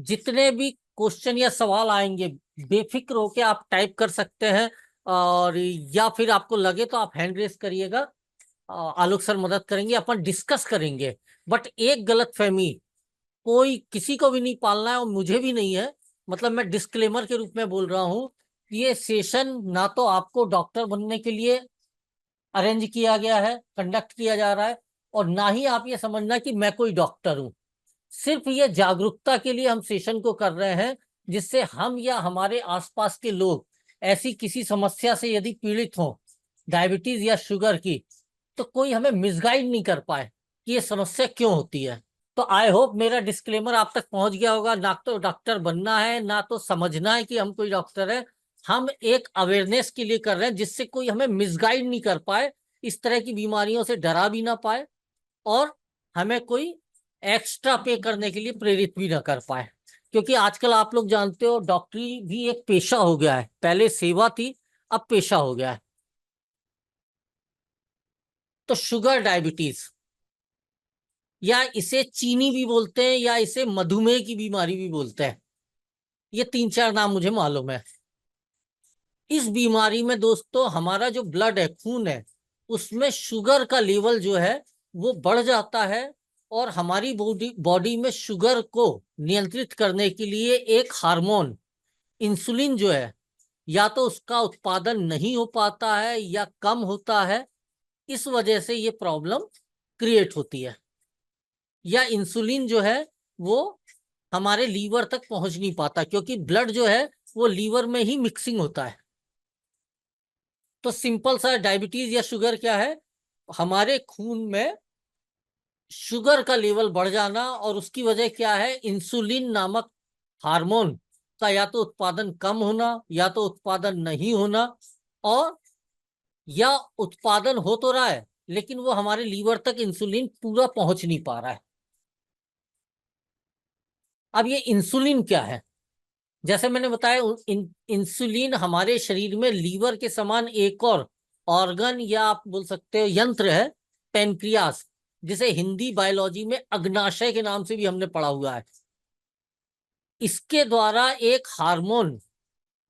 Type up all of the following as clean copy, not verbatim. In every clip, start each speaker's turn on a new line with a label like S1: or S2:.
S1: जितने भी क्वेश्चन या सवाल आएंगे बेफिक्र होके आप टाइप कर सकते हैं, और या फिर आपको लगे तो आप हैंड रेस करिएगा। आलोक सर मदद करेंगे, अपन डिस्कस करेंगे। बट एक गलत फहमी कोई किसी को भी नहीं पालना है और मुझे भी नहीं है। मतलब मैं डिस्क्लेमर के रूप में बोल रहा हूं कि ये सेशन ना तो आपको डॉक्टर बनने के लिए अरेंज किया गया है, कंडक्ट किया जा रहा है, और ना ही आप ये समझना कि मैं कोई डॉक्टर हूं। सिर्फ ये जागरूकता के लिए हम सेशन को कर रहे हैं, जिससे हम या हमारे आसपास के लोग ऐसी किसी समस्या से यदि पीड़ित हों, डायबिटीज या शुगर की, तो कोई हमें मिसगाइड नहीं कर पाए कि ये समस्या क्यों होती है। तो आई होप मेरा डिस्क्लेमर आप तक पहुंच गया होगा। ना तो डॉक्टर बनना है, ना तो समझना है कि हम कोई डॉक्टर है। हम एक अवेयरनेस के लिए कर रहे हैं, जिससे कोई हमें मिसगाइड नहीं कर पाए, इस तरह की बीमारियों से डरा भी ना पाए, और हमें कोई एक्स्ट्रा पे करने के लिए प्रेरित भी ना कर पाए। क्योंकि आजकल आप लोग जानते हो डॉक्टरी भी एक पेशा हो गया है। पहले सेवा थी, अब पेशा हो गया है। तो शुगर डायबिटीज, या इसे चीनी भी बोलते हैं, या इसे मधुमेह की बीमारी भी बोलते हैं। ये तीन चार नाम मुझे मालूम है। इस बीमारी में दोस्तों हमारा जो ब्लड है, खून है, उसमें शुगर का लेवल जो है वो बढ़ जाता है। और हमारी बॉडी बॉडी में शुगर को नियंत्रित करने के लिए एक हार्मोन इंसुलिन जो है, या तो उसका उत्पादन नहीं हो पाता है या कम होता है। इस वजह से ये प्रॉब्लम क्रिएट होती है। या इंसुलिन जो है वो हमारे लीवर तक पहुंच नहीं पाता, क्योंकि ब्लड जो है वो लीवर में ही मिक्सिंग होता है। तो सिंपल सा डायबिटीज या शुगर क्या है? हमारे खून में शुगर का लेवल बढ़ जाना, और उसकी वजह क्या है? इंसुलिन नामक हार्मोन का या तो उत्पादन कम होना, या तो उत्पादन नहीं होना, और या उत्पादन हो तो रहा है लेकिन वो हमारे लीवर तक इंसुलिन पूरा पहुंच नहीं पा रहा है। अब ये इंसुलिन क्या है? जैसे मैंने बताया, इंसुलिन हमारे शरीर में लीवर के समान एक और ऑर्गन, या आप बोल सकते हो यंत्र है, पेनक्रियास, जिसे हिंदी बायोलॉजी में अग्नाशय के नाम से भी हमने पढ़ा हुआ है। इसके द्वारा एक हार्मोन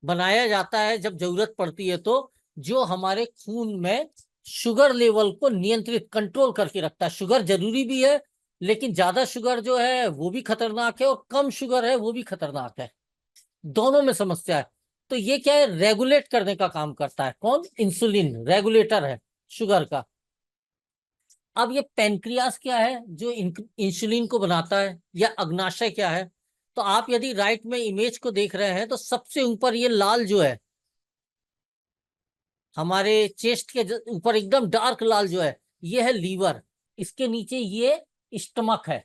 S1: बनाया जाता है जब जरूरत पड़ती है, तो जो हमारे खून में शुगर लेवल को नियंत्रित, कंट्रोल करके रखता है। शुगर जरूरी भी है, लेकिन ज्यादा शुगर जो है वो भी खतरनाक है, और कम शुगर है वो भी खतरनाक है। दोनों में समस्या है। तो ये क्या है? रेगुलेट करने का काम करता है। कौन? इंसुलिन रेगुलेटर है शुगर का। अब ये पेनक्रियास क्या है जो इंसुलिन को बनाता है, या अग्नाशय क्या है? तो आप यदि राइट में इमेज को देख रहे हैं, तो सबसे ऊपर ये लाल जो है, हमारे चेस्ट के ऊपर एकदम डार्क लाल जो है, ये है लीवर। इसके नीचे ये स्टमक है,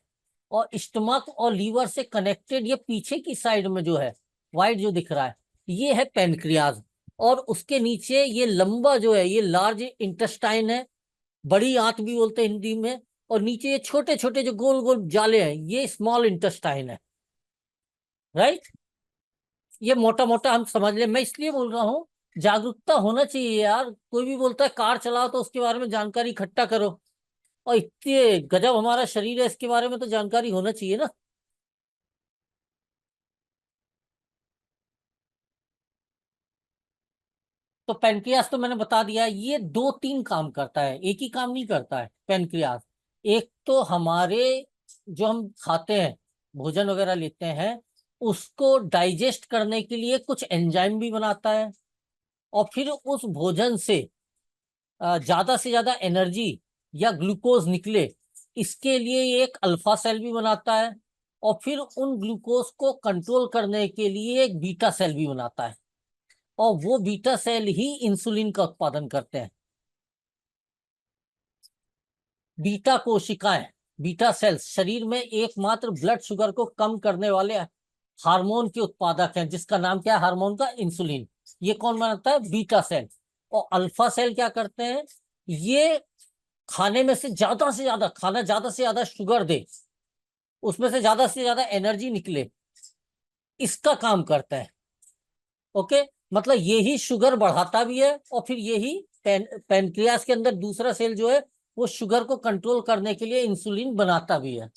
S1: और स्टमक और लीवर से कनेक्टेड ये पीछे की साइड में जो है वाइट जो दिख रहा है, ये है पेनक्रियाज। और उसके नीचे ये लंबा जो है, ये लार्ज इंटेस्टाइन है, बड़ी आंत भी बोलते हैं हिंदी में। और नीचे ये छोटे छोटे जो गोल गोल जाले हैं, ये स्मॉल इंटेस्टाइन है। राइट? ये मोटा मोटा हम समझ ले। मैं इसलिए बोल रहा हूँ, जागरूकता होना चाहिए यार। कोई भी बोलता है कार चलाओ, तो उसके बारे में जानकारी इकट्ठा करो। और इतने गजब हमारा शरीर है, इसके बारे में तो जानकारी होना चाहिए ना। तो पेनक्रियास तो मैंने बता दिया, ये दो तीन काम करता है, एक ही काम नहीं करता है पेनक्रियास। एक तो हमारे जो हम खाते हैं, भोजन वगैरह लेते हैं, उसको डाइजेस्ट करने के लिए कुछ एंजाइम भी बनाता है। और फिर उस भोजन से ज्यादा से ज्यादा एनर्जी या ग्लूकोज निकले, इसके लिए ये एक अल्फा सेल भी बनाता है। और फिर उन ग्लूकोज को कंट्रोल करने के लिए एक बीटा सेल भी बनाता है। और वो बीटा सेल ही इंसुलिन का उत्पादन करते हैं। बीटा कोशिकाएं, बीटा सेल्स शरीर में एकमात्र ब्लड शुगर को कम करने वाले हार्मोन के उत्पादक हैं, जिसका नाम क्या है? हार्मोन का इंसुलिन। ये कौन बनाता है? Beta cell. और अल्फा सेल क्या करते हैं? ये खाने में से ज्यादा खाना, ज्यादा से ज्यादा शुगर दे, उसमें से ज्यादा एनर्जी निकले, इसका काम करता है। ओके? मतलब यही शुगर बढ़ाता भी है, और फिर यही पेनक्रियास के अंदर दूसरा सेल जो है वो शुगर को कंट्रोल करने के लिए इंसुलिन बनाता भी है।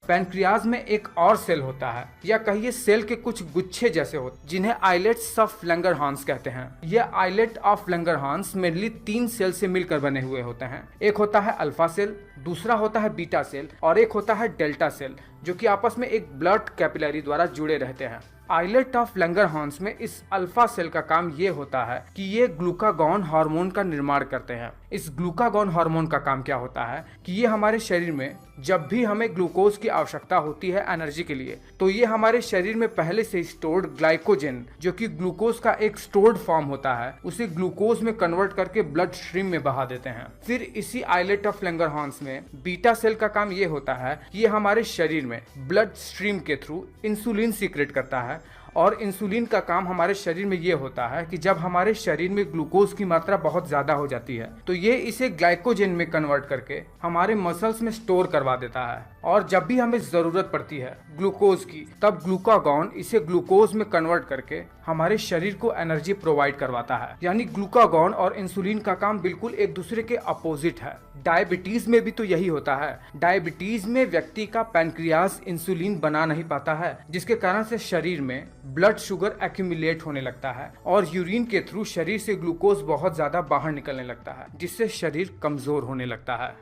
S2: पैनक्रियाज में एक और सेल होता है, या कहिए सेल के कुछ गुच्छे जैसे होते, जिन्हें आइलेट्स ऑफ लैंगरहांस कहते हैं। यह islet of Langerhans mainly 3 cell से मिलकर बने हुए होते हैं। एक होता है अल्फा सेल, दूसरा होता है बीटा सेल और एक होता है डेल्टा सेल, जो कि आपस में एक ब्लड कैपिलरी द्वारा जुड़े रहते हैं। आइलेट ऑफ लैंगरहांस में इस अल्फा सेल का काम ये होता है कि ये ग्लूकागॉन हार्मोन का निर्माण करते हैं। इस ग्लूकागॉन हार्मोन का काम क्या होता है कि ये हमारे शरीर में जब भी हमें ग्लूकोज की आवश्यकता होती है एनर्जी के लिए, तो ये हमारे शरीर में पहले से स्टोर्ड ग्लाइकोजन, जो कि ग्लूकोज का एक स्टोर्ड फॉर्म होता है, उसे ग्लूकोज में कन्वर्ट करके ब्लड स्ट्रीम में बहा देते हैं। फिर इसी आइलेट ऑफ लैंगरहांस में बीटा सेल का काम ये होता है कि ये हमारे शरीर में ब्लड स्ट्रीम के थ्रू इंसुलिन सीक्रेट करता है। और इंसुलिन का काम हमारे शरीर में ये होता है कि जब हमारे शरीर में ग्लूकोज की मात्रा बहुत ज्यादा हो जाती है, तो ये इसे ग्लाइकोजन में कन्वर्ट करके हमारे मसल्स में स्टोर करवा देता है। और जब भी हमें जरूरत पड़ती है ग्लूकोज की, तब ग्लूकागॉन इसे ग्लूकोज में कन्वर्ट करके हमारे शरीर को एनर्जी प्रोवाइड करवाता है। यानी ग्लूकागॉन और इंसुलिन का काम बिल्कुल एक दूसरे के अपोजिट है। डायबिटीज में भी तो यही होता है। डायबिटीज में व्यक्ति का पैनक्रियाज इंसुलिन बना नहीं पाता है, जिसके कारण से शरीर में ब्लड शुगर एक्यूमुलेट होने लगता है और यूरिन के थ्रू शरीर से ग्लूकोज बहुत ज्यादा बाहर निकलने लगता है, जिससे शरीर कमजोर होने लगता है।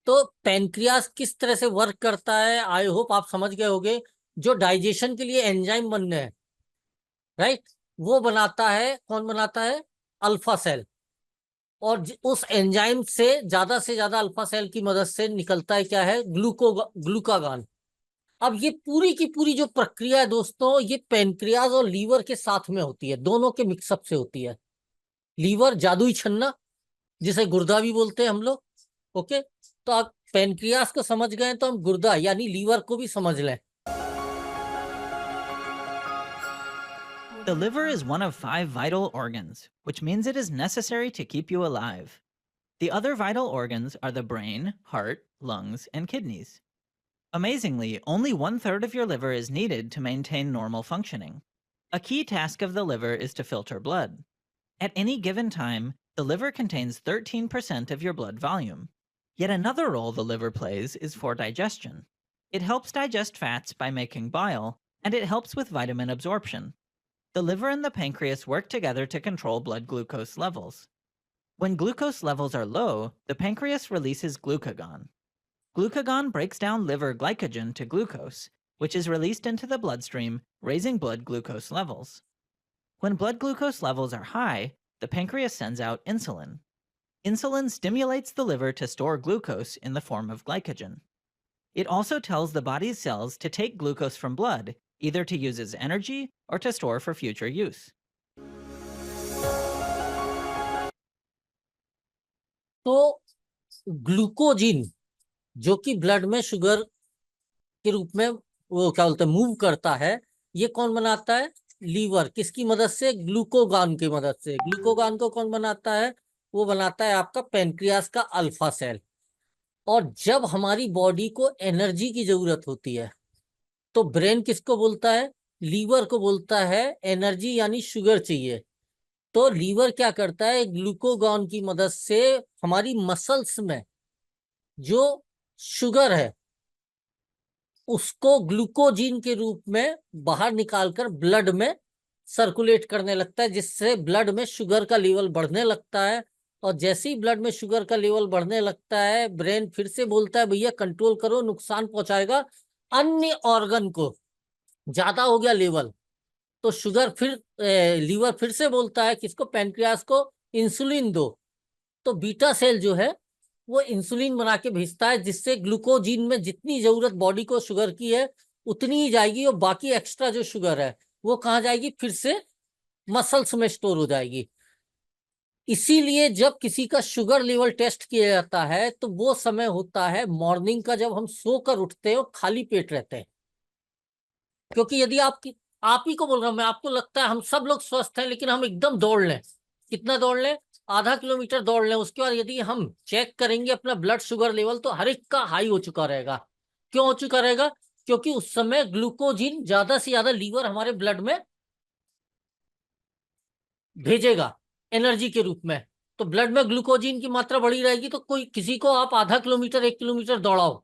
S1: तो पैनक्रियास किस तरह से वर्क करता है, आई होप आप समझ गए होंगे। जो डाइजेशन के लिए एंजाइम बनने हैं, राइट, वो बनाता है, कौन बनाता है? Alpha cell. और उस एंजाइम से ज्यादा अल्फा सेल की मदद से निकलता है क्या है? ग्लूकागान। अब ये पूरी की पूरी जो प्रक्रिया है दोस्तों, ये पैनक्रियाज और लीवर के साथ में होती है, दोनों के मिक्सअप से होती है। लीवर जादुई छन्ना, जिसे गुर्दा भी बोलते हैं हम लोग। ओके, तो आप पैनक्रियास को समझ गए तो हम गुर्दा यानी लीवर को भी समझ लें।
S3: The liver is one of 5 vital organs, which means it is necessary to keep you alive. The other vital organs are the brain, heart, lungs, and kidneys. Amazingly, only 1/3 of your liver is needed to maintain normal functioning. A key task of the liver is to filter blood. At any given time, the liver contains 13% of your blood volume. Yet another role the liver plays is for digestion. It helps digest fats by making bile, and it helps with vitamin absorption. The liver and the pancreas work together to control blood glucose levels. When glucose levels are low, the pancreas releases glucagon. Glucagon breaks down liver glycogen to glucose, which is released into the bloodstream, raising blood glucose levels. When blood glucose levels are high, the pancreas sends out insulin. Insulin stimulates the liver to store glucose in the form of glycogen. It also tells the body's cells to take glucose from blood, either to use as energy or to store for future use.
S1: तो ग्लूकोजिन जो कि blood में sugar के रूप में वो क्या बोलते हैं मूव करता है, ये कौन बनाता है? लीवर। किसकी मदद से? ग्लूकोगान की मदद से। ग्लूकोगान को कौन बनाता है? वो बनाता है आपका पैनक्रियास का अल्फा सेल। और जब हमारी बॉडी को एनर्जी की जरूरत होती है, तो ब्रेन किसको बोलता है? लीवर को बोलता है एनर्जी यानी शुगर चाहिए। तो लीवर क्या करता है? ग्लूकोगॉन की मदद से हमारी मसल्स में जो शुगर है उसको ग्लूकोजीन के रूप में बाहर निकालकर ब्लड में सर्कुलेट करने लगता है, जिससे ब्लड में शुगर का लेवल बढ़ने लगता है। और जैसे ही ब्लड में शुगर का लेवल बढ़ने लगता है, ब्रेन फिर से बोलता है भैया कंट्रोल करो, नुकसान पहुंचाएगा अन्य ऑर्गन को, ज्यादा हो गया लेवल। तो शुगर फिर लीवर फिर से बोलता है किसको? पैनक्रियास को, इंसुलिन दो। तो बीटा सेल जो है वो इंसुलिन बना के भेजता है, जिससे ग्लूकोजीन में जितनी जरूरत बॉडी को शुगर की है उतनी ही जाएगी, और बाकी एक्स्ट्रा जो शुगर है वो कहाँ जाएगी? फिर से मसल्स में स्टोर हो जाएगी। इसीलिए जब किसी का शुगर लेवल टेस्ट किया जाता है तो वो समय होता है मॉर्निंग का, जब हम सोकर उठते हैं और खाली पेट रहते हैं। क्योंकि यदि आप ही को बोल रहा हूं मैं, आपको लगता है हम सब लोग स्वस्थ हैं, लेकिन हम एकदम दौड़ लें, कितना दौड़ लें? आधा किलोमीटर दौड़ लें, उसके बाद यदि हम चेक करेंगे अपना ब्लड शुगर लेवल तो हर एक का हाई हो चुका रहेगा। क्यों हो चुका रहेगा? क्योंकि उस समय ग्लूकोजीन ज्यादा से ज्यादा लीवर हमारे ब्लड में भेजेगा एनर्जी के रूप में। तो ब्लड में ग्लूकोजीन की मात्रा बढ़ी रहेगी, तो कोई किसी को आप आधा किलोमीटर 1 किलोमीटर दौड़ाओ,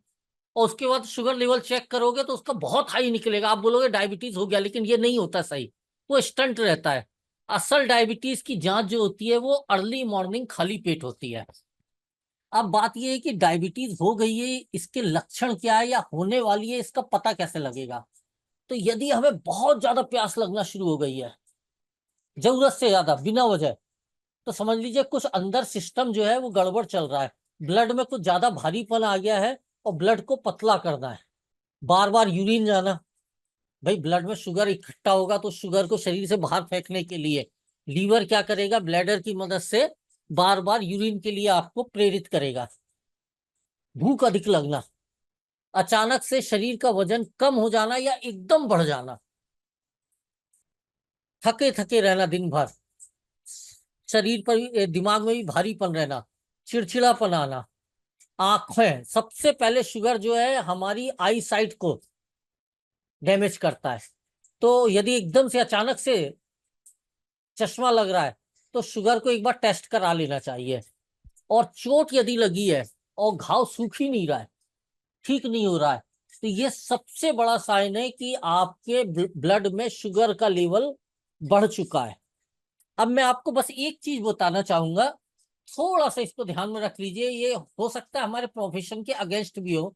S1: और उसके बाद शुगर लेवल चेक करोगे तो उसका बहुत हाई निकलेगा, आप बोलोगे डायबिटीज हो गया, लेकिन ये नहीं होता सही, वो स्टंट रहता है। असल डायबिटीज की जांच जो होती है वो अर्ली मॉर्निंग खाली पेट होती है। अब बात ये है कि डायबिटीज हो गई है, इसके लक्षण क्या है या होने वाली है, इसका पता कैसे लगेगा। तो यदि हमें बहुत ज्यादा प्यास लगना शुरू हो गई है, जरूरत से ज्यादा बिना वजह, तो समझ लीजिए कुछ अंदर सिस्टम जो है वो गड़बड़ चल रहा है, ब्लड में कुछ ज्यादा भारीपन आ गया है और ब्लड को पतला करना है। बार बार यूरिन जाना, भाई ब्लड में शुगर इकट्ठा होगा तो शुगर को शरीर से बाहर फेंकने के लिए लीवर क्या करेगा, ब्लैडर की मदद से बार बार यूरिन के लिए आपको प्रेरित करेगा। भूख अधिक लगना, अचानक से शरीर का वजन कम हो जाना या एकदम बढ़ जाना, थके थके रहना दिन भर, शरीर पर दिमाग में भी भारीपन रहना, चिड़चिड़ापन आना, आंखें, सबसे पहले शुगर जो है हमारी आई साइट को डैमेज करता है। तो यदि एकदम से अचानक से चश्मा लग रहा है तो शुगर को एक बार टेस्ट करा लेना चाहिए। और चोट यदि लगी है और घाव सूख ही नहीं रहा है, ठीक नहीं हो रहा है, तो ये सबसे बड़ा साइन है कि आपके ब्लड में शुगर का लेवल बढ़ चुका है। अब मैं आपको बस एक चीज बताना चाहूंगा, थोड़ा सा इसको ध्यान में रख लीजिए, ये हो सकता है हमारे प्रोफेशन के अगेंस्ट भी हो,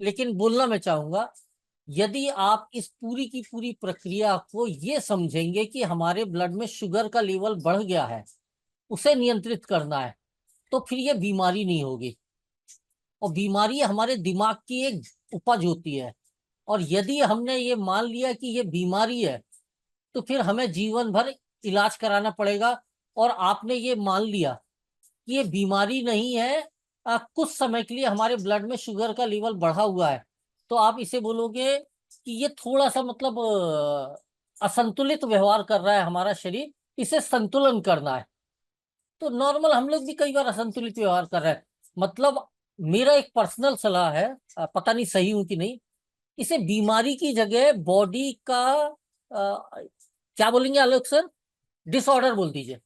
S1: लेकिन बोलना मैं चाहूंगा। यदि आप इस पूरी की पूरी प्रक्रिया को ये समझेंगे कि हमारे ब्लड में शुगर का लेवल बढ़ गया है, उसे नियंत्रित करना है, तो फिर ये बीमारी नहीं होगी। और बीमारी हमारे दिमाग की एक उपज होती है। और यदि हमने ये मान लिया कि ये बीमारी है, तो फिर हमें जीवन भर इलाज कराना पड़ेगा। और आपने ये मान लिया कि ये बीमारी नहीं है, कुछ समय के लिए हमारे ब्लड में शुगर का लेवल बढ़ा हुआ है, तो आप इसे बोलोगे कि ये थोड़ा सा मतलब असंतुलित व्यवहार कर रहा है हमारा शरीर, इसे संतुलन करना है। तो नॉर्मल हम लोग भी कई बार असंतुलित व्यवहार कर रहे हैं। मतलब मेरा एक पर्सनल सलाह है, पता नहीं सही हूं कि नहीं, इसे बीमारी की जगह बॉडी का क्या बोलेंगे आलोक सर, डिसऑर्डर बोल दीजिए,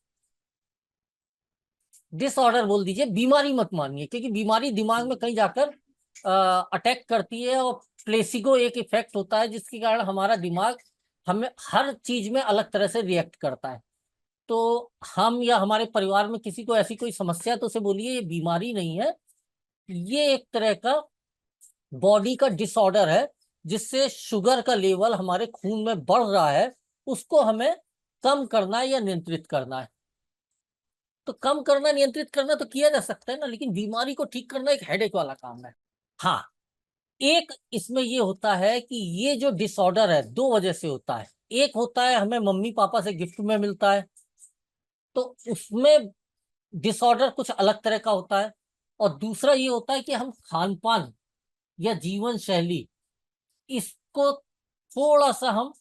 S1: डिसऑर्डर बोल दीजिए, बीमारी मत मानिए, क्योंकि बीमारी दिमाग में कहीं जाकर अटैक करती है और प्लेसिबो एक इफेक्ट होता है जिसके कारण हमारा दिमाग हमें हर चीज में अलग तरह से रिएक्ट करता है। तो हम या हमारे परिवार में किसी को ऐसी कोई समस्या है तो उसे बोलिए ये बीमारी नहीं है, ये एक तरह का बॉडी का डिसऑर्डर है, जिससे शुगर का लेवल हमारे खून में बढ़ रहा है, उसको हमें कम करना है या नियंत्रित करना है। तो कम करना नियंत्रित करना तो किया जा सकता है ना, लेकिन बीमारी को ठीक करना एक हेडेक वाला काम है। हाँ, एक इसमें ये होता है कि ये जो डिसऑर्डर है दो वजह से होता है। एक होता है हमें मम्मी पापा से गिफ्ट में मिलता है, तो उसमें डिसऑर्डर कुछ अलग तरह का होता है। और दूसरा ये होता है कि हम खान पान या जीवन शैली, इसको थोड़ा सा हम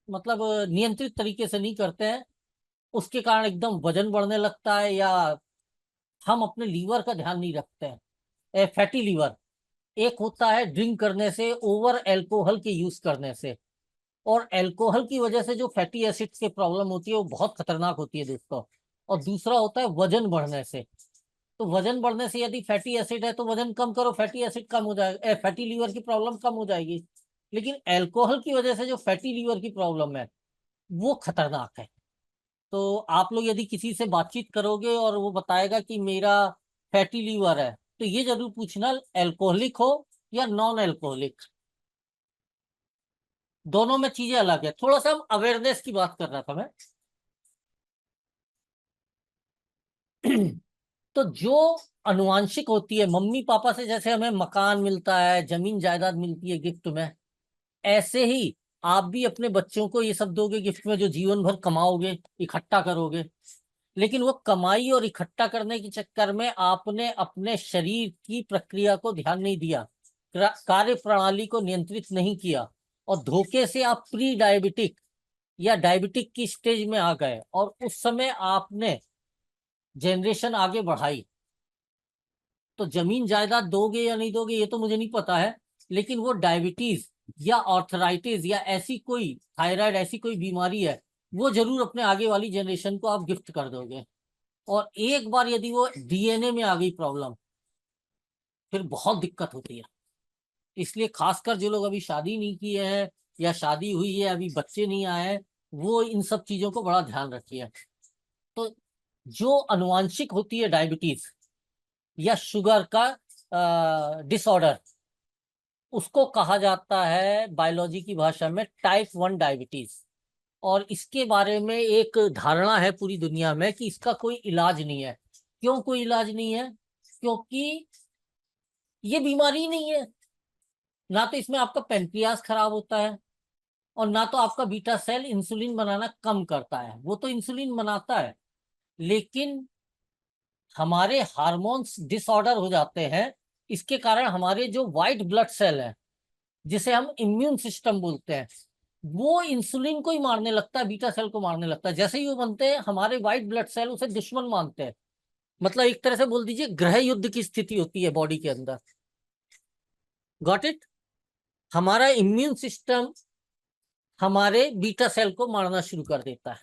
S1: मतलब नियंत्रित तरीके से नहीं करते हैं, उसके कारण एकदम वजन बढ़ने लगता है, या हम अपने लीवर का ध्यान नहीं रखते हैं, फैटी लीवर। एक होता है ड्रिंक करने से, ओवर एल्कोहल के यूज करने से, और एल्कोहल की वजह से जो फैटी एसिड्स की प्रॉब्लम होती है वो बहुत खतरनाक होती है दोस्तों। और दूसरा होता है वजन बढ़ने से। तो वजन बढ़ने से यदि फैटी एसिड है तो वजन कम करो, फैटी एसिड कम हो जाएगा, फैटी लीवर की प्रॉब्लम कम हो जाएगी। लेकिन एल्कोहल की वजह से जो फैटी लीवर की प्रॉब्लम है वो खतरनाक है। तो आप लोग यदि किसी से बातचीत करोगे और वो बताएगा कि मेरा फैटी लीवर है, तो ये जरूर पूछना एल्कोहलिक हो या नॉन एल्कोहलिक, दोनों में चीजें अलग है। थोड़ा सा हम अवेयरनेस की बात कर रहा था मैं। तो जो अनुवांशिक होती है, मम्मी पापा से जैसे हमें मकान मिलता है, जमीन जायदाद मिलती है गिफ्ट में, ऐसे ही आप भी अपने बच्चों को ये सब दोगे गिफ्ट में, जो जीवन भर कमाओगे, इकट्ठा करोगे। लेकिन वो कमाई और इकट्ठा करने के चक्कर में आपने अपने शरीर की प्रक्रिया को ध्यान नहीं दिया, कार्य प्रणाली को नियंत्रित नहीं किया, और धोखे से आप प्री डायबिटिक या डायबिटिक की स्टेज में आ गए, और उस समय आपने जनरेशन आगे बढ़ाई। तो जमीन जायदाद दोगे या नहीं दोगे ये तो मुझे नहीं पता है, लेकिन वो डायबिटीज या ऑर्थराइटिस या ऐसी कोई थायराइड, ऐसी कोई बीमारी है, वो जरूर अपने आगे वाली जनरेशन को आप गिफ्ट कर दोगे। और एक बार यदि वो डीएनए में आ गई प्रॉब्लम, फिर बहुत दिक्कत होती है। इसलिए खासकर जो लोग अभी शादी नहीं किए हैं या शादी हुई है अभी बच्चे नहीं आए हैं, वो इन सब चीजों को बड़ा ध्यान रखिए। तो जो अनुवांशिक होती है डायबिटीज या शुगर का डिसऑर्डर, उसको कहा जाता है बायोलॉजी की भाषा में टाइप 1 डायबिटीज। और इसके बारे में एक धारणा है पूरी दुनिया में कि इसका कोई इलाज नहीं है। क्यों कोई इलाज नहीं है? क्योंकि ये बीमारी ही नहीं है। ना तो इसमें आपका पेनक्रियास खराब होता है, और ना तो आपका बीटा सेल इंसुलिन बनाना कम करता है। वो तो इंसुलिन बनाता है, लेकिन हमारे हार्मोन्स डिसऑर्डर हो जाते हैं। इसके कारण हमारे जो व्हाइट ब्लड सेल है, जिसे हम इम्यून सिस्टम बोलते हैं, वो इंसुलिन को ही मारने लगता है, बीटा सेल को मारने लगता है। जैसे ही वो बनते हैं, हमारे व्हाइट ब्लड सेल उसे दुश्मन मानते हैं। मतलब एक तरह से बोल दीजिए गृह युद्ध की स्थिति होती है बॉडी के अंदर। Got it? हमारा इम्यून सिस्टम हमारे बीटा सेल को मारना शुरू कर देता है।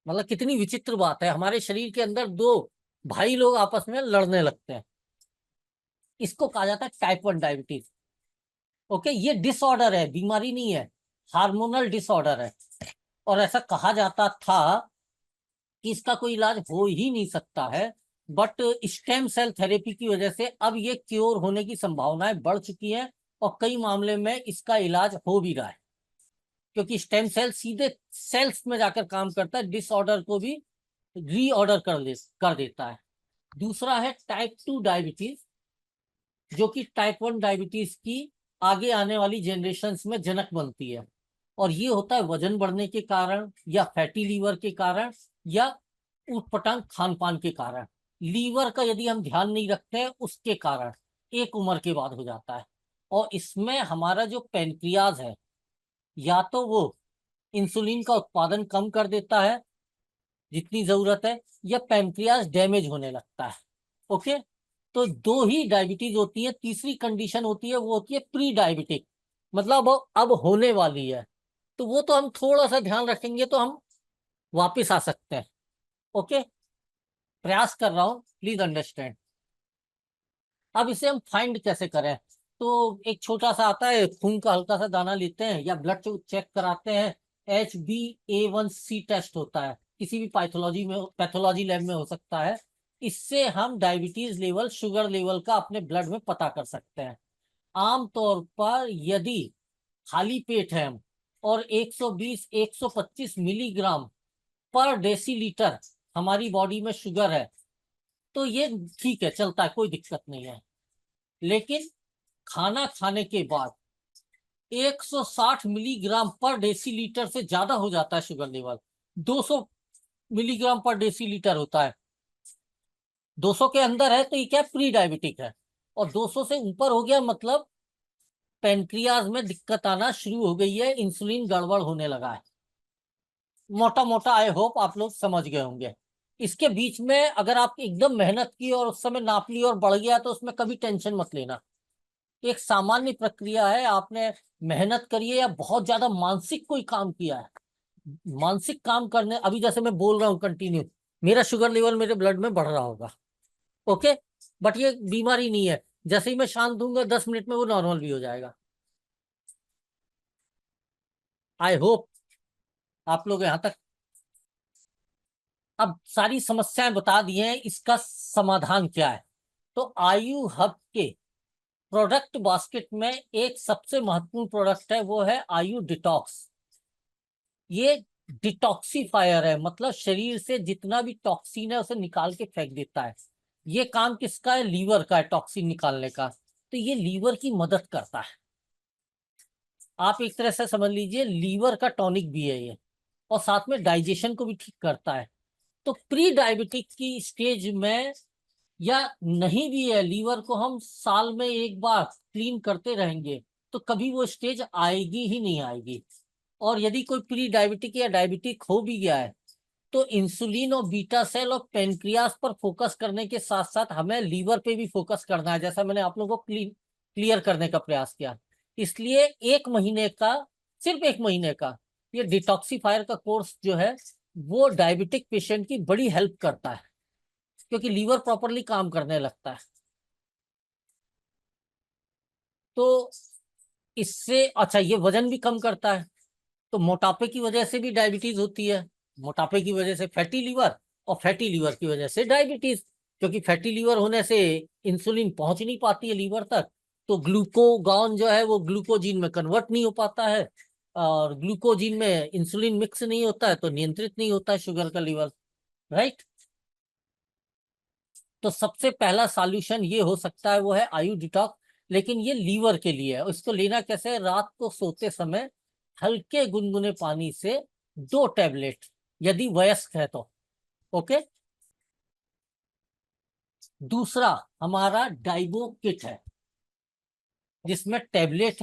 S1: मतलब कितनी विचित्र बात है, हमारे शरीर के अंदर दो भाई लोग आपस में लड़ने लगते हैं। इसको कहा जाता है टाइप 1 डायबिटीज। ओके, ये डिसऑर्डर है, बीमारी नहीं है, हार्मोनल डिसऑर्डर है। और ऐसा कहा जाता था कि इसका कोई इलाज हो ही नहीं सकता है, बट स्टेम सेल थेरेपी की वजह से अब ये क्योर होने की संभावनाएं बढ़ चुकी हैं, और कई मामले में इसका इलाज हो भी रहा है। क्योंकि स्टेम सेल सीधे सेल्स में जाकर काम करता है, डिसऑर्डर को भी रीऑर्डर कर देता है। दूसरा है टाइप 2 डायबिटीज, जो कि टाइप 1 डायबिटीज की आगे आने वाली जनरेशन्स में जनक बनती है। और ये होता है वजन बढ़ने के कारण, या फैटी लीवर के कारण, या ऊटपटांग खान पान के कारण। लीवर का यदि हम ध्यान नहीं रखते हैं उसके कारण एक उम्र के बाद हो जाता है। और इसमें हमारा जो पेनक्रियाज है, या तो वो इंसुलिन का उत्पादन कम कर देता है जितनी जरूरत है, या पेनक्रियाज डैमेज होने लगता है। ओके, तो दो ही डायबिटीज होती है। तीसरी कंडीशन होती है, वो होती है प्री डायबिटिक, मतलब अब होने वाली है। तो वो तो हम थोड़ा सा ध्यान रखेंगे तो हम वापस आ सकते हैं। ओके, प्रयास कर रहा हूं, प्लीज अंडरस्टैंड। अब इसे हम फाइंड कैसे करें? तो एक छोटा सा आता है, खून का हल्का सा दाना लेते हैं या ब्लड चेक कराते हैं। HbA1c टेस्ट होता है, किसी भी पैथोलॉजी लैब में हो सकता है। इससे हम डायबिटीज लेवल, शुगर लेवल का अपने ब्लड में पता कर सकते हैं। आमतौर पर यदि खाली पेट है हम, और 120-125 मिलीग्राम पर डेसीलीटर हमारी बॉडी में शुगर है, तो ये ठीक है, चलता है, कोई दिक्कत नहीं है। लेकिन खाना खाने के बाद 160 मिलीग्राम पर डेसीलीटर से ज्यादा हो जाता है शुगर लेवल। 200 मिलीग्राम पर डेसीलीटर होता है। 200 के अंदर है तो ये क्या, प्री डायबिटिक है। और 200 से ऊपर हो गया मतलब पेनक्रियाज में दिक्कत आना शुरू हो गई है, इंसुलिन गड़बड़ होने लगा है। मोटा मोटा आई होप आप लोग समझ गए होंगे। इसके बीच में अगर आप एकदम मेहनत की और उस समय नाप ली और बढ़ गया, तो उसमें कभी टेंशन मत लेना। एक सामान्य प्रक्रिया है, आपने मेहनत करी है या बहुत ज्यादा मानसिक कोई काम किया है, मानसिक काम करने, अभी जैसे मैं बोल रहा हूँ कंटिन्यू, मेरा शुगर लेवल मेरे ब्लड में बढ़ रहा होगा। ओके, बट ये बीमारी नहीं है। जैसे ही मैं शांत दूंगा 10 मिनट में वो नॉर्मल भी हो जाएगा। आई होप आप लोग यहाँ तक। अब सारी समस्याएं बता दी हैं, इसका समाधान क्या है? तो आयु हब के प्रोडक्ट बास्केट में एक सबसे महत्वपूर्ण प्रोडक्ट है, वो है आयु डिटॉक्स। ये डिटॉक्सिफायर है, मतलब शरीर से जितना भी टॉक्सिन है उसे निकाल के फेंक देता है। ये काम किसका है? लीवर का है, टॉक्सिन निकालने का। तो ये लीवर की मदद करता है। आप एक तरह से समझ लीजिए लीवर का टॉनिक भी है ये, और साथ में डाइजेशन को भी ठीक करता है। तो प्री डायबिटिक की स्टेज में, या नहीं भी है, लीवर को हम साल में एक बार क्लीन करते रहेंगे, तो कभी वो स्टेज आएगी ही नहीं आएगी। और यदि कोई प्री डायबिटिक या डायबिटिक हो भी गया है, तो इंसुलिन और बीटा सेल और पेनक्रियास पर फोकस करने के साथ साथ हमें लीवर पे भी फोकस करना है, जैसा मैंने आप लोगों को क्लियर करने का प्रयास किया। इसलिए 1 महीने का, सिर्फ 1 महीने का ये डिटॉक्सिफायर का कोर्स जो है, वो डायबिटिक पेशेंट की बड़ी हेल्प करता है, क्योंकि लीवर प्रॉपरली काम करने लगता है। तो इससे अच्छा ये वजन भी कम करता है। तो मोटापे की वजह से भी डायबिटीज होती है, मोटापे की वजह से फैटी लीवर, और फैटी लीवर की वजह से डायबिटीज। क्योंकि फैटी लीवर होने से इंसुलिन पहुंच नहीं पाती है लीवर तक, तो ग्लूकोगॉन जो है वो ग्लूकोजीन में कन्वर्ट नहीं हो पाता है, और ग्लूकोजीन में इंसुलिन मिक्स नहीं होता है, तो नियंत्रित नहीं होता है शुगर का लीवर, राइट। तो सबसे पहला सॉल्यूशन ये हो सकता है वो है आयु डिटॉक्स, लेकिन ये लीवर के लिए है। इसको लेना कैसे है? रात को सोते समय हल्के गुनगुने पानी से 2 टैबलेट, यदि वयस्क है तो। ओके। दूसरा हमारा डाइबो किट है, जिसमें टैबलेट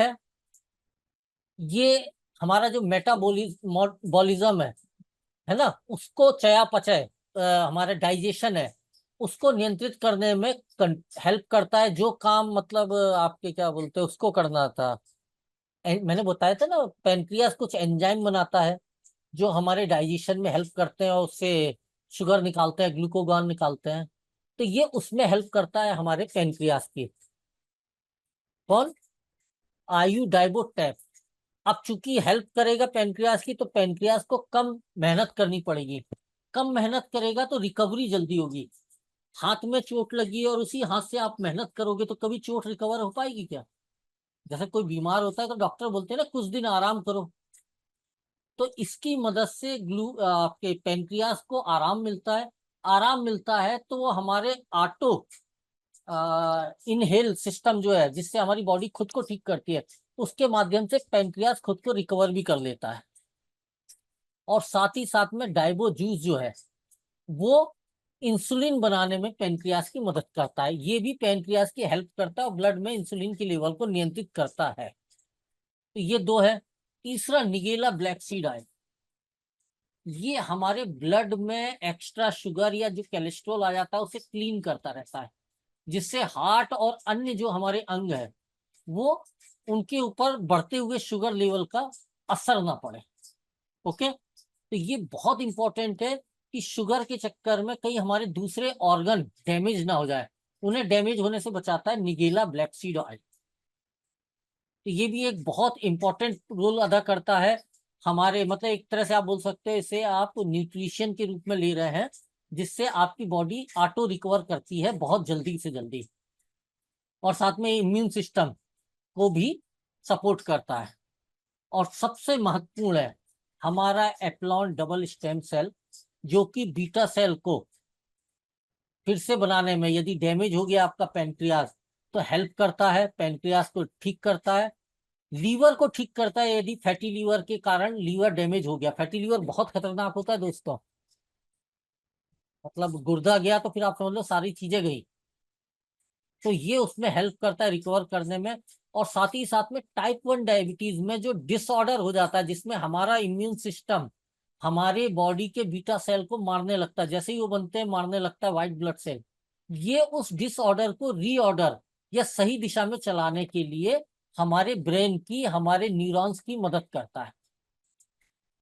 S1: ये हमारा जो मेटाबॉलिज्म है ना, उसको चयापचय, हमारा डाइजेशन है, उसको नियंत्रित करने में हेल्प करता है। जो काम मतलब आपके क्या बोलते हैं उसको करना था, मैंने बताया था ना, पेनक्रियास कुछ एंजाइम बनाता है जो हमारे डाइजेशन में हेल्प करते हैं, और उससे शुगर निकालते हैं, ग्लूकोगॉन निकालते हैं। तो ये उसमें हेल्प करता है हमारे पेनक्रियास की। कौन? आयु डाइबोटैप। अब चूंकि हेल्प करेगा पेनक्रियास की, तो पेनक्रियास को कम मेहनत करनी पड़ेगी। कम मेहनत करेगा तो रिकवरी जल्दी होगी। हाथ में चोट लगी है और उसी हाथ से आप मेहनत करोगे तो कभी चोट रिकवर हो पाएगी क्या? जैसे कोई बीमार होता है तो डॉक्टर बोलते हैं ना कुछ दिन आराम करो, तो इसकी मदद से आपके पेनक्रियास को आराम मिलता है। आराम मिलता है तो वो हमारे ऑटो इनहेल सिस्टम जो है, जिससे हमारी बॉडी खुद को ठीक करती है, उसके माध्यम से पेनक्रियास खुद को रिकवर भी कर लेता है। और साथ ही साथ में डाइबो जूस जो है वो इंसुलिन बनाने में पेनक्रियास की मदद करता है। ये भी पेनक्रियास की हेल्प करता है और ब्लड में इंसुलिन के लेवल को नियंत्रित करता है। तो ये 2 है। तीसरा निगेला ब्लैक सीड ऑयल, ये हमारे ब्लड में एक्स्ट्रा शुगर या जो कोलेस्ट्रॉल आ जाता है उसे क्लीन करता रहता है, जिससे हार्ट और अन्य जो हमारे अंग है वो उनके ऊपर बढ़ते हुए शुगर लेवल का असर ना पड़े। ओके। तो ये बहुत इंपॉर्टेंट है कि शुगर के चक्कर में कहीं हमारे दूसरे ऑर्गन डैमेज ना हो जाए, उन्हें डैमेज होने से बचाता है निगेला ब्लैक सीड ऑयल। तो ये भी एक बहुत इंपॉर्टेंट रोल अदा करता है हमारे, मतलब एक तरह से आप बोल सकते हैं इसे आप न्यूट्रिशन के रूप में ले रहे हैं, जिससे आपकी बॉडी ऑटो रिकवर करती है बहुत जल्दी से जल्दी, और साथ में इम्यून सिस्टम को भी सपोर्ट करता है। और सबसे महत्वपूर्ण है हमारा एप्लॉन डबल स्टेम सेल, जो कि बीटा सेल को फिर से बनाने में, यदि डैमेज हो गया आपका पेनक्रियास तो हेल्प करता है, पेनक्रियास को ठीक करता है। लीवर को ठीक करता है, यदि फैटी लीवर के कारण लीवर डैमेज हो गया। फैटी लीवर बहुत खतरनाक होता है दोस्तों, मतलब गुर्दा गया तो फिर आप समझ लो सारी चीजें गई। तो ये उसमें हेल्प करता है रिकवर करने में। और साथ ही साथ में टाइप 1 डायबिटीज में जो डिसऑर्डर हो जाता है, जिसमें हमारा इम्यून सिस्टम हमारे बॉडी के बीटा सेल को मारने लगता है, जैसे ही वो बनते हैं मारने लगता है व्हाइट ब्लड सेल, ये उस डिसऑर्डर को रीऑर्डर या सही दिशा में चलाने के लिए हमारे ब्रेन की, हमारे न्यूरॉन्स की मदद करता है।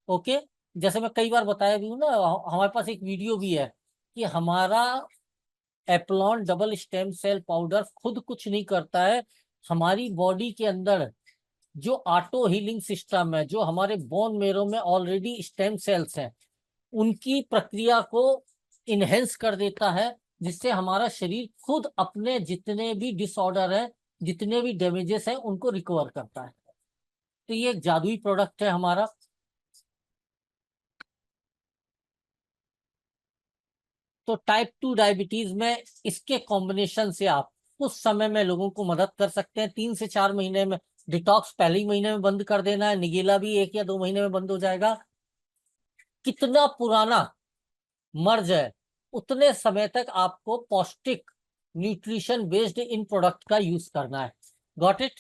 S1: ओके। जैसे मैं कई बार बताया भी हूँ ना, हमारे पास एक वीडियो भी है कि हमारा एप्लॉन डबल स्टेम सेल पाउडर खुद कुछ नहीं करता है, हमारी बॉडी के अंदर जो ऑटो हीलिंग सिस्टम है, जो हमारे बोन मेरो में ऑलरेडी स्टेम सेल्स हैं, उनकी प्रक्रिया को इनहेंस कर देता है, जिससे हमारा शरीर खुद अपने जितने भी डिसऑर्डर है, जितने भी डैमेजेस हैं, उनको रिकवर करता है। तो ये एक जादुई प्रोडक्ट है हमारा। तो टाइप 2 डायबिटीज में इसके कॉम्बिनेशन से आप कुछ समय में लोगों को मदद कर सकते हैं। 3 से 4 महीने में डिटॉक्स पहले ही महीने में बंद कर देना है, निगेला भी 1 या 2 महीने में बंद हो जाएगा। कितना पुराना मर्ज है उतने समय तक आपको पौष्टिक न्यूट्रिशन बेस्ड इन प्रोडक्ट का यूज करना है। Got it?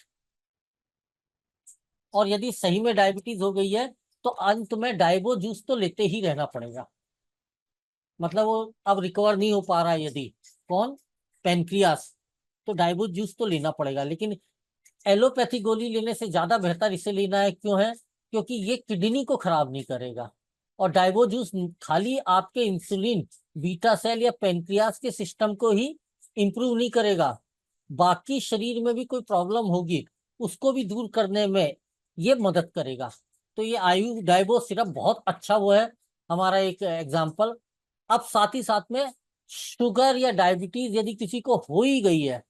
S1: और यदि सही में डायबिटीज हो गई है तो अंत में डाइबो जूस तो लेते ही रहना पड़ेगा। मतलब वो अब रिकवर नहीं हो पा रहा है यदि, कौन? पेनक्रियास, तो डाइबो जूस तो लेना पड़ेगा। लेकिन एलोपैथी गोली लेने से ज्यादा बेहतर इसे लेना है। क्यों है? क्योंकि ये किडनी को खराब नहीं करेगा, और डाइबो जूस खाली आपके इंसुलिन, बीटा सेल या पेनक्रियास के सिस्टम को ही इंप्रूव नहीं करेगा, बाकी शरीर में भी कोई प्रॉब्लम होगी उसको भी दूर करने में ये मदद करेगा। तो ये आयु डाइबो सिरप बहुत अच्छा वो है, हमारा एक एग्जाम्पल। अब साथ ही साथ में शुगर या डायबिटीज यदि किसी को हो ही गई है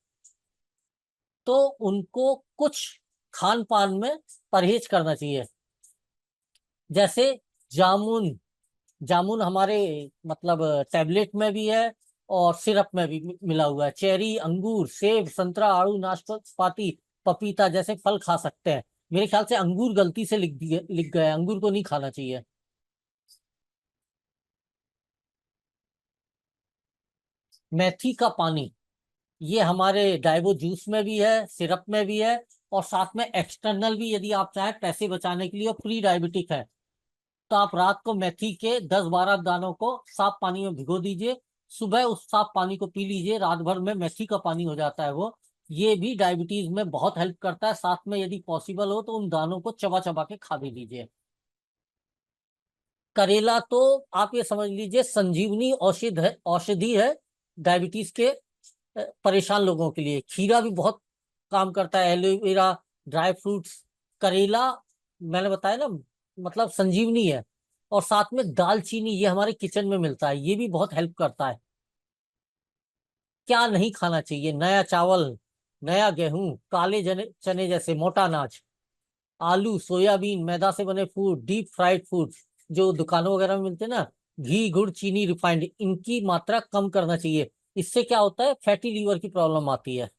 S1: तो उनको कुछ खान पान में परहेज करना चाहिए। जैसे जामुन, जामुन हमारे मतलब टैबलेट में भी है और सिरप में भी मिला हुआ है। चेरी, अंगूर, सेब, संतरा, आड़ू, नाशपाती, पपीता जैसे फल खा सकते हैं। मेरे ख्याल से अंगूर गलती से लिख गए, अंगूर को नहीं खाना चाहिए। मेथी का पानी, ये हमारे डाइबो जूस में भी है, सिरप में भी है, और साथ में एक्सटर्नल भी, यदि आप चाहें पैसे बचाने के लिए और प्री डायबिटिक है तो आप रात को मेथी के 10-12 दानों को साफ पानी में भिगो दीजिए, सुबह उस साफ पानी को पी लीजिए, रात भर में मेथी का पानी हो जाता है वो। ये भी डायबिटीज में बहुत हेल्प करता है। साथ में यदि पॉसिबल हो तो उन दानों को चबा चबा के खा भी लीजिए। करेला तो आप ये समझ लीजिए संजीवनी औषधि है डायबिटीज के परेशान लोगों के लिए। खीरा भी बहुत काम करता है, एलोवेरा, ड्राई फ्रूट्स, करेला मैंने बताया ना, मतलब संजीवनी है। और साथ में दालचीनी, ये हमारे किचन में मिलता है, ये भी बहुत हेल्प करता है। क्या नहीं खाना चाहिए? नया चावल, नया गेहूं, काले चने जैसे मोटा अनाज, आलू, सोयाबीन, मैदा से बने फूड, डीप फ्राइड फूड जो दुकानों वगैरह में मिलते हैं ना, घी, गुड़, चीनी, रिफाइंड, इनकी मात्रा कम करना चाहिए। इससे क्या होता है, फैटी लीवर की प्रॉब्लम आती है।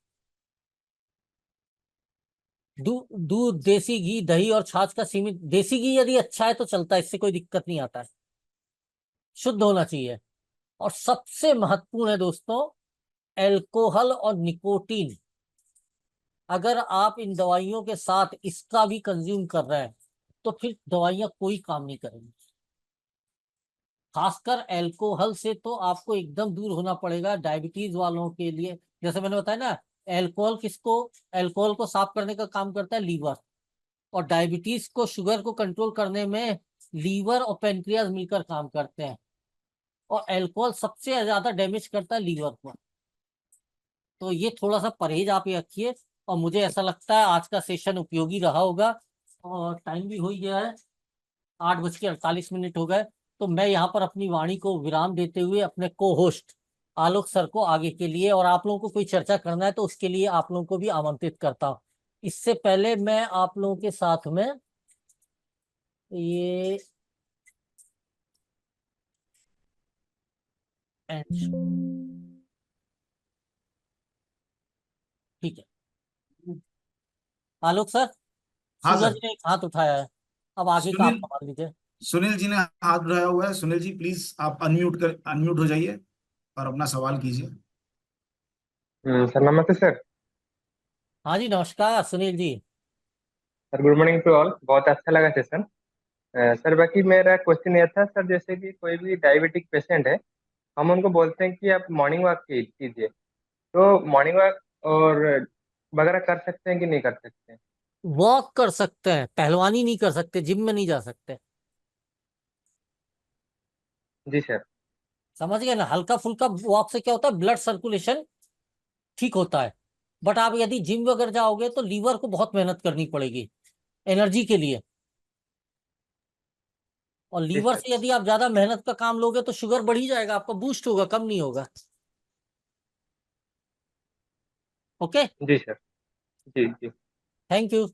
S1: दूध, देसी घी, दही और छाछ का सीमित, देसी घी यदि अच्छा है तो चलता है, इससे कोई दिक्कत नहीं आता है, शुद्ध होना चाहिए। और सबसे महत्वपूर्ण है दोस्तों, एल्कोहल और निकोटीन। अगर आप इन दवाइयों के साथ इसका भी कंज्यूम कर रहे हैं तो फिर दवाइयां कोई काम नहीं करेंगी। खासकर एल्कोहल से तो आपको एकदम दूर होना पड़ेगा डायबिटीज वालों के लिए। जैसे मैंने बताया ना, एल्कोहल को साफ करने का काम करता है लीवर, और डायबिटीज को, शुगर को कंट्रोल करने में लीवर और पेनक्रियाज मिलकर काम करते हैं। और अल्कोहल सबसे ज्यादा डैमेज करता है लीवर को। तो ये थोड़ा सा परहेज आप ये रखिए। और मुझे ऐसा लगता है आज का सेशन उपयोगी रहा होगा। और टाइम भी हो ही गया है, 8:48 हो गए। तो मैं यहाँ पर अपनी वाणी को विराम देते हुए अपने को होस्ट आलोक सर को आगे के लिए, और आप लोगों को कोई चर्चा करना है तो उसके लिए आप लोगों को भी आमंत्रित करता हूँ। इससे पहले मैं आप लोगों के साथ में ये ठीक है, आलोक सर,
S4: हाँ
S1: सूरज
S4: सर।
S1: ने एक हाथ उठाया है, अब आगे का आप
S4: सुनील
S1: संभाल लीजिए।
S4: सुनील जी ने हाथ उठाया हुआ है। सुनील जी प्लीज आप अनम्यूट हो जाइए और अपना सवाल कीजिए।
S5: सर नमस्ते सर।
S1: हाँ जी, नमस्कार Sunil ji.
S5: Sir good morning to all, बहुत अच्छा लगा सेशन। सर बाकी मेरा क्वेश्चन ये था सर, जैसे कि कोई भी डायबिटिक पेशेंट है, हम उनको बोलते हैं कि आप मॉर्निंग वॉक कीजिए, तो मॉर्निंग वॉक और वगैरह कर सकते हैं कि नहीं कर सकते हैं?
S1: वॉक कर सकते हैं, पहलवानी नहीं कर सकते, जिम में नहीं जा सकते।
S5: जी सर।
S1: समझ गए ना, हल्का फुल्का वॉक से क्या होता है, ब्लड सर्कुलेशन ठीक होता है। बट आप यदि जिम वगैरह जाओगे तो लीवर को बहुत मेहनत करनी पड़ेगी एनर्जी के लिए। और
S5: जी
S1: लीवर
S5: सर।
S1: से यदि आप ज्यादा मेहनत का काम लोगे तो शुगर बढ़ ही जाएगा, आपका बूस्ट होगा, कम नहीं होगा। ओके,
S5: जी सर। जी जी।
S1: Thank you.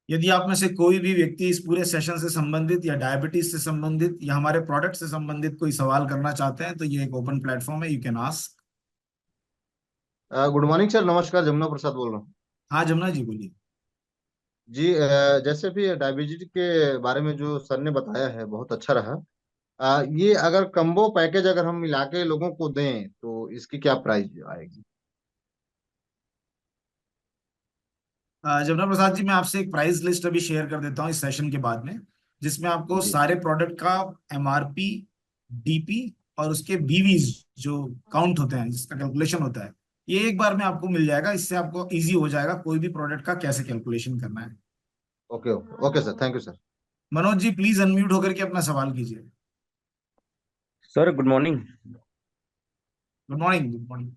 S4: यदि आप में से कोई भी व्यक्ति इस पूरे सेशन से संबंधित या डायबिटीज से संबंधित या हमारे प्रोडक्ट से संबंधित कोई सवाल करना चाहते हैं तो ये एक ओपन प्लेटफॉर्म है, you can ask.
S6: Good morning sir, नमस्कार, जमुना प्रसाद बोल रहा हूँ।
S4: हाँ जमुना जी बोलिए।
S6: जी जैसे भी डायबिटीज के बारे में जो सर ने बताया है बहुत अच्छा रहा। ये अगर कम्बो पैकेज अगर हम मिला के लोगों को दें तो इसकी क्या प्राइस आएगी?
S4: जमुना प्रसाद जी, मैं आपसे एक प्राइस लिस्ट अभी शेयर कर देता हूँ इस सेशन के बाद में, जिसमें आपको
S6: जी
S4: सारे प्रोडक्ट का एमआरपी, डीपी और उसके बीवीज जो काउंट होते हैं, जिसका कैलकुलेशन होता है, ये एक बार में आपको मिल जाएगा। इससे आपको इजी हो जाएगा कोई भी प्रोडक्ट का कैसे कैलकुलेशन करना है।
S6: Okay okay okay sir, thank you sir.
S4: Manoj ji please unmute होकर के अपना सवाल कीजिए।
S7: Sir good morning.
S4: Good morning. Good morning.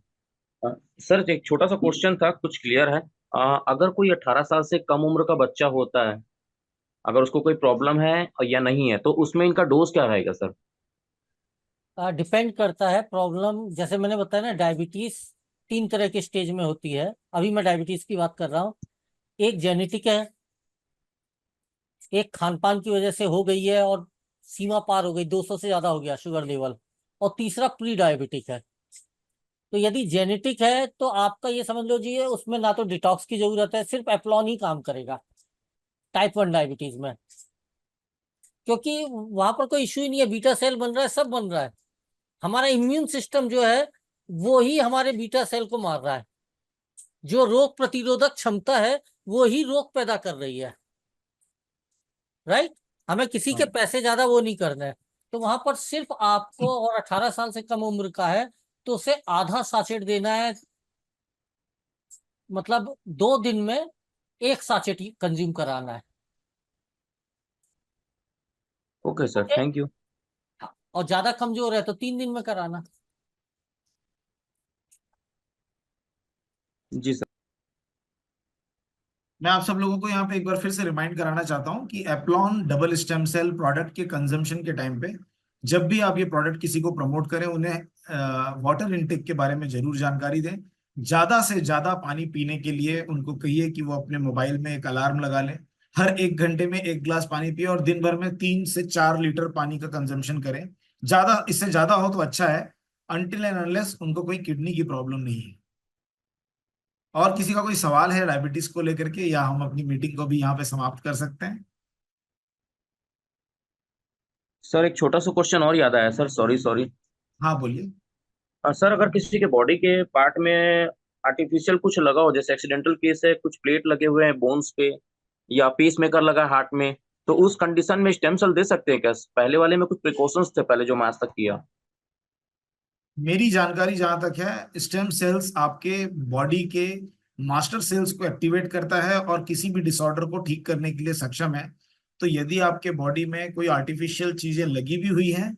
S7: Sir एक छोटा सा क्वेश्चन था, कुछ क्लियर है? अगर कोई 18 साल से कम उम्र का बच्चा होता है, अगर उसको कोई प्रॉब्लम है या नहीं है, तो उसमें इनका डोज क्या रहेगा सर?
S1: डिपेंड करता है प्रॉब्लम, जैसे मैंने बताया ना, डायबिटीज 3 तरह के स्टेज में होती है। अभी मैं डायबिटीज की बात कर रहा हूँ। एक जेनेटिक है, एक खान पान की वजह से हो गई है और सीमा पार हो गई, 200 से ज्यादा हो गया शुगर लेवल, और तीसरा प्री डायबिटिक है। तो यदि जेनेटिक है तो आपका ये समझ लो जी, उसमें ना तो डिटॉक्स की जरूरत है, सिर्फ एप्लॉन ही काम करेगा टाइप 1 डायबिटीज में, क्योंकि वहां पर कोई इश्यू ही नहीं है, बीटा सेल बन रहा है, सब बन रहा है। हमारा इम्यून सिस्टम जो है वो ही हमारे बीटा सेल को मार रहा है। जो रोग प्रतिरोधक क्षमता है वो ही रोग पैदा कर रही है। राइट। हमें किसी के
S7: हाँ।
S1: पैसे ज्यादा वो नहीं करना है। तो वहां पर सिर्फ आपको, और 18 साल से कम उम्र का है तो उसे आधा साचेट देना है, मतलब 2 दिन में एक साचेट कंज्यूम कराना है।
S7: Okay sir,
S1: okay.
S7: Thank you.
S1: और ज्यादा कमजोर है तो 3 दिन में कराना।
S7: जी सर।
S4: मैं आप सब लोगों को यहाँ पे एक बार फिर से रिमाइंड कराना चाहता हूँ कि एप्लॉन डबल स्टेम सेल प्रोडक्ट के कंजम्पशन के टाइम पे, जब भी आप ये प्रोडक्ट किसी को प्रमोट करें, उन्हें वाटर इनटेक के बारे में जरूर जानकारी दें। ज्यादा से ज्यादा पानी पीने के लिए उनको कहिए कि वो अपने मोबाइल में एक अलार्म लगा लें, हर 1 घंटे में 1 गिलास पानी पिए, और दिन भर में 3 से 4 लीटर पानी का कंजम्पशन करें। ज्यादा, इससे ज्यादा हो तो अच्छा है, अनटिल एंड अनलेस उनको कोई किडनी की प्रॉब्लम नहीं है। और किसी का कोई सवाल है डायबिटीज को लेकर के, या हम अपनी मीटिंग को भी यहाँ पे समाप्त कर सकते हैं?
S7: सर एक छोटा सा क्वेश्चन और याद आया सर, सॉरी सॉरी।
S4: हाँ बोलिए।
S7: सर अगर किसी के बॉडी के पार्ट में आर्टिफिशियल कुछ लगा हो, जैसे एक्सीडेंटल केस है, कुछ प्लेट लगे हुए हैं बोन्स पे, या पीस मेकर लगा हार्ट में, तो उस कंडीशन में स्टेम सेल दे सकते हैं क्या? पहले वाले में कुछ प्रिकॉशंस थे पहले जो मैं आज तक किया।
S4: मेरी जानकारी जहां तक है, स्टेम सेल्स आपके बॉडी के मास्टर सेल्स को एक्टिवेट करता है और किसी भी डिसऑर्डर को ठीक करने के लिए सक्षम है। तो यदि आपके बॉडी में कोई आर्टिफिशियल चीजें लगी भी हुई हैं,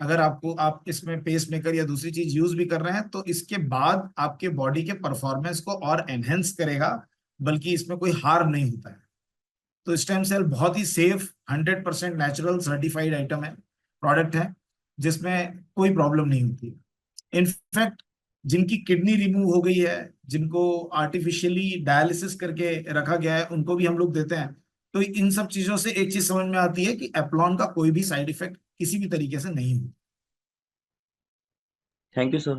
S4: अगर आपको, आप इसमें पेस मेकर या दूसरी चीज यूज भी कर रहे हैं, तो इसके बाद आपके बॉडी के परफॉर्मेंस को और एनहेंस करेगा, बल्कि इसमें कोई हार्म नहीं होता है। तो स्टेम सेल बहुत ही सेफ, 100% नेचुरल सर्टिफाइड आइटम है, प्रोडक्ट है, जिसमें कोई प्रॉब्लम नहीं होती है। इनफैक्ट जिनकी किडनी रिमूव हो गई है, जिनको आर्टिफिशियली डायलिसिस करके रखा गया है, उनको भी हम लोग देते हैं। तो इन सब चीजों से एक चीज समझ में आती है कि एप्लॉन का कोई भी साइड इफेक्ट किसी भी तरीके से नहीं होता।
S7: Thank you sir.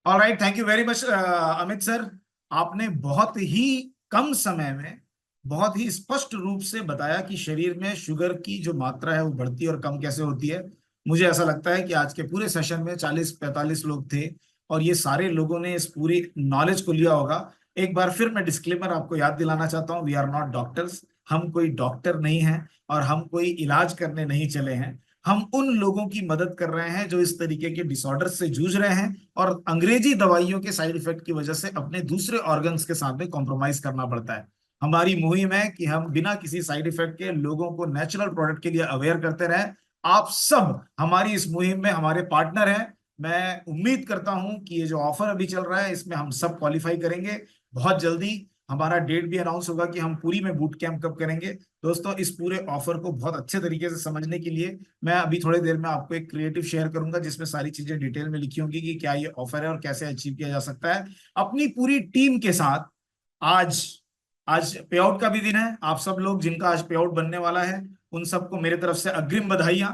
S4: Alright, thank you very much Amit sir. आपने बहुत ही कम समय में बहुत ही स्पष्ट रूप से बताया कि शरीर में शुगर की जो मात्रा है वो बढ़ती और कम कैसे होती है। मुझे ऐसा लगता है कि आज के पूरे सेशन में 40-45 लोग थे, और ये सारे लोगों ने इस पूरी नॉलेज को लिया होगा। एक बार फिर मैं डिस्क्लेमर आपको याद दिलाना चाहता हूँ, वी आर नॉट डॉक्टर्स। हम कोई डॉक्टर नहीं हैं, और हम कोई इलाज करने नहीं चले हैं। हम उन लोगों की मदद कर रहे हैं जो इस तरीके के डिसऑर्डर से जूझ रहे हैं, और अंग्रेजी दवाइयों के साइड इफेक्ट की वजह से अपने दूसरे ऑर्गन्स के साथ में कॉम्प्रोमाइज करना पड़ता है। हमारी मुहिम है कि हम बिना किसी साइड इफेक्ट के लोगों को नेचुरल प्रोडक्ट के लिए अवेयर करते रहें। आप सब हमारी इस मुहिम में हमारे पार्टनर हैं। मैं उम्मीद करता हूं कि ये जो ऑफर अभी चल रहा है, इसमें हम सब क्वालिफाई करेंगे। बहुत जल्दी हमारा डेट भी अनाउंस होगा कि हम पूरी में बूट कैंप कब करेंगे। दोस्तों, इस पूरे ऑफर को बहुत अच्छे तरीके से समझने के लिए मैं अभी थोड़ी देर में आपको एक क्रिएटिव शेयर करूंगा, जिसमें सारी चीजें डिटेल में लिखी होंगी कि क्या ये ऑफर है और कैसे अचीव किया जा सकता है अपनी पूरी टीम के साथ। आज आज पे आउट का भी दिन है। आप सब लोग जिनका आज पे आउट बनने वाला है, उन सबको मेरे तरफ से अग्रिम बधाइयां।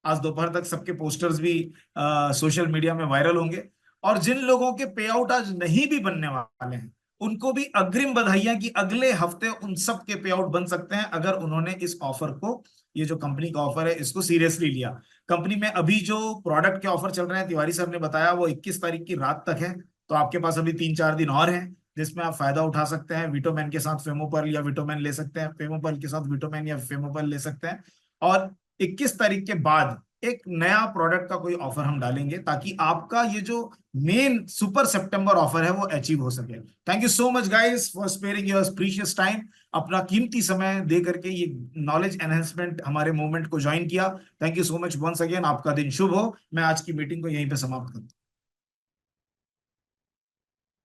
S4: आज दोपहर तक सबके पोस्टर्स भी सोशल मीडिया में वायरल होंगे। और जिन लोगों के पे आउट आज नहीं भी बनने वाले हैं, उनको भी अग्रिम बधाइयां कि अगले हफ्ते उन सब के पे आउट बन सकते हैं, अगर उन्होंने इस ऑफर को, ये जो कंपनी का ऑफर है, इसको सीरियसली लिया। कंपनी में अभी जो प्रोडक्ट के ऑफर चल रहे हैं, तिवारी साहब ने बताया, वो 21 तारीख की रात तक है। तो आपके पास अभी 3-4 दिन और हैं, जिसमें आप फायदा उठा सकते हैं। विटोमैन के साथ फेमोपर्ल या विटोमैन ले सकते हैं, फेमोपर्ल के साथ विटोमैन या फेमोपर्ल ले सकते हैं। और 21 तारीख के बाद एक नया प्रोडक्ट का कोई ऑफर हम डालेंगे ताकि आपका ये जो मेन सुपर सितंबर ऑफर है वो अचीव हो सके। Thank you so much guys for sparing your precious time, अपना कीमती समय दे करके ये नॉलेज एनहेंसमेंट हमारे मूवमेंट को ज्वाइन किया। Thank you so much once again, आपका दिन शुभ हो। मैं आज की मीटिंग को यहीं पे समाप्त करता हूँ।